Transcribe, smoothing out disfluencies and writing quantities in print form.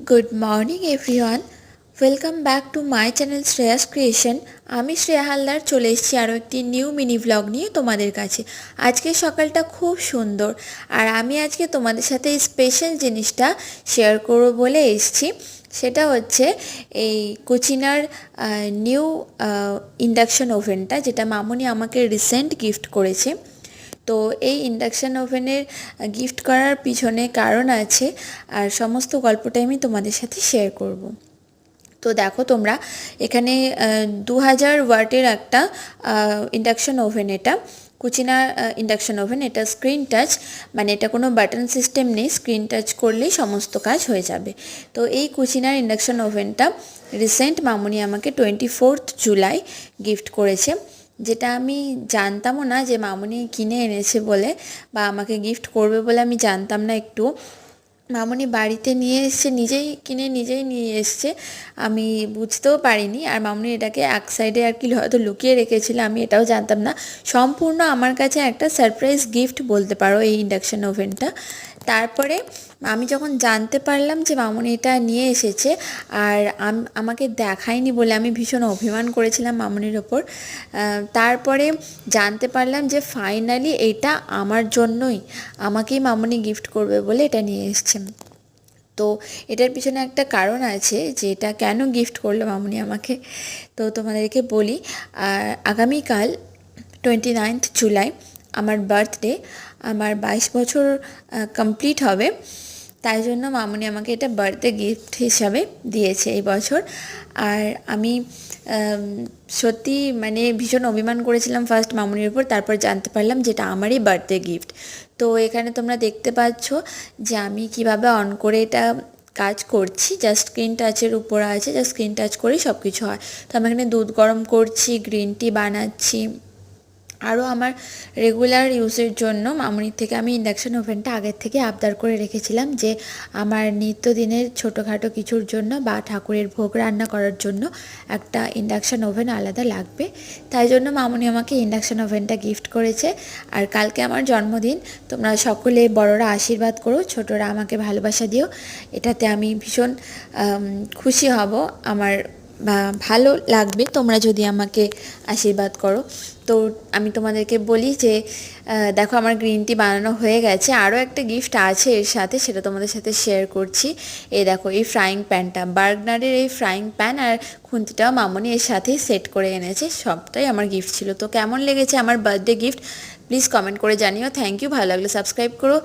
Good morning everyone, welcome back to my channel Shreyas creation. আমি শ্রেয়া হালদার চলে এসেছি আরও একটি নিউ মিনি ভ্লগ নিয়ে তোমাদের কাছে। আজকে সকালটা খুব সুন্দর, আর আমি আজকে তোমাদের সাথে এই স্পেশাল জিনিসটা শেয়ার করবো বলে এসেছি। সেটা হচ্ছে এই কুচিনার নিউ ইন্ডাকশন ওভেনটা, যেটা মামুনি আমাকে রিসেন্ট গিফট করেছে। তো এই ইন্ডাকশান ওভেনের গিফট করার পিছনে কারণ আছে, আর সমস্ত গল্পটাই আমি তোমাদের সাথে শেয়ার করব। তো দেখো তোমরা, এখানে 2000 ওয়াটের একটা ইন্ডাকশান ওভেন, এটা কুচিনা ইন্ডাকশান ওভেন। এটা স্ক্রিন টাচ, মানে এটা কোনো বাটন সিস্টেম নেই, স্ক্রিন টাচ করলেই সমস্ত কাজ হয়ে যাবে। তো এই কুচিনার ইন্ডাকশান ওভেনটা রিসেন্ট মামুনি আমাকে 24 জুলাই গিফট করেছে, যেটা আমি জানতামও না যে মামুনি কিনে এনেছে বলে, বা আমাকে গিফট করবে বলে আমি জানতাম না একটু। মামুনি বাড়িতে নিয়ে এসছে, নিজেই কিনে নিজেই নিয়ে এসছে, আমি বুঝতেও পারিনি। আর মামুনি এটাকে এক সাইডে আর কি হয়তো লুকিয়ে রেখেছিল, আমি এটাও জানতাম না। সম্পূর্ণ আমার কাছে একটা সারপ্রাইজ গিফট বলতে পারো এই ইন্ডাকশান ওভেনটা। তারপরে আমি যখন জানতে পারলাম যে মামুনি এটা নিয়ে এসেছে, আর আমাকে দেখায়নি বলে আমি ভীষণ অভিমান করেছিলাম মামুনির ওপর। তারপরে জানতে পারলাম যে ফাইনালি এটা আমার জন্যই, আমাকেই মামুনি গিফট করবে বলে এটা নিয়ে এসেছে। তো এটার পিছনে একটা কারণ আছে যে এটা কেন গিফট করলো মামুনি আমাকে, তো তোমাদেরকে বলি। আর আগামীকাল 29 জুলাই আমার বার্থডে, আমার 22 বছর কমপ্লিট হবে। তাই জন্য মামুনি আমাকে এটা বার্থডে গিফট হিসাবে দিয়েছে এই বছর। আর আমি সত্যি মানে ভীষণ অভিমান করেছিলাম ফার্স্ট মামুনির উপর, তারপর জানতে পারলাম যেটা আমারই বার্থডে গিফট। তো এখানে তোমরা দেখতে পাচ্ছ যে আমি কিভাবে অন করে এটা কাজ করছি। জাস্ট স্ক্রিন টাচের উপর আছে, জাস্ট স্ক্রিন টাচ করেই সব কিছু হয়। তো আমি এখানে দুধ গরম করছি, গ্রিন টি বানাচ্ছি। আরও আমার রেগুলার ইউজের জন্য মামুনির থেকে আমি ইন্ডাকশান ওভেনটা আগের থেকে আবদার করে রেখেছিলাম যে আমার নিত্যদিনের ছোটোখাটো কিছুর জন্য বা ঠাকুরের ভোগ রান্না করার জন্য একটা ইন্ডাকশান ওভেন আলাদা লাগবে। তাই জন্য মামুনি আমাকে ইন্ডাকশান ওভেনটা গিফট করেছে। আর কালকে আমার জন্মদিন, তোমরা সকলে বড়রা আশীর্বাদ করো, ছোটরা আমাকে ভালোবাসা দিও, এটাতে আমি ভীষণ খুশি হব। আমার ভালো লাগবে তোমরা যদি আমাকে আশীর্বাদ করো। তো আমি তোমাদেরকে বলি যে দেখো আমার গ্রিন টি বানানো হয়ে গেছে। আরও একটা গিফট আছে এর সাথে, সেটা তোমাদের সাথে শেয়ার করছি। এই দেখো এই ফ্রাইং প্যানটা, বার্গনারের এই ফ্রাইং প্যান আর খুন্তিটাও মামুনি এর সাথেই সেট করে এনেছে, সবটাই আমার গিফট ছিল। তো কেমন লেগেছে আমার বার্থডে গিফট প্লিজ কমেন্ট করে জানিও। থ্যাংক ইউ, ভালো লাগলে সাবস্ক্রাইব করো।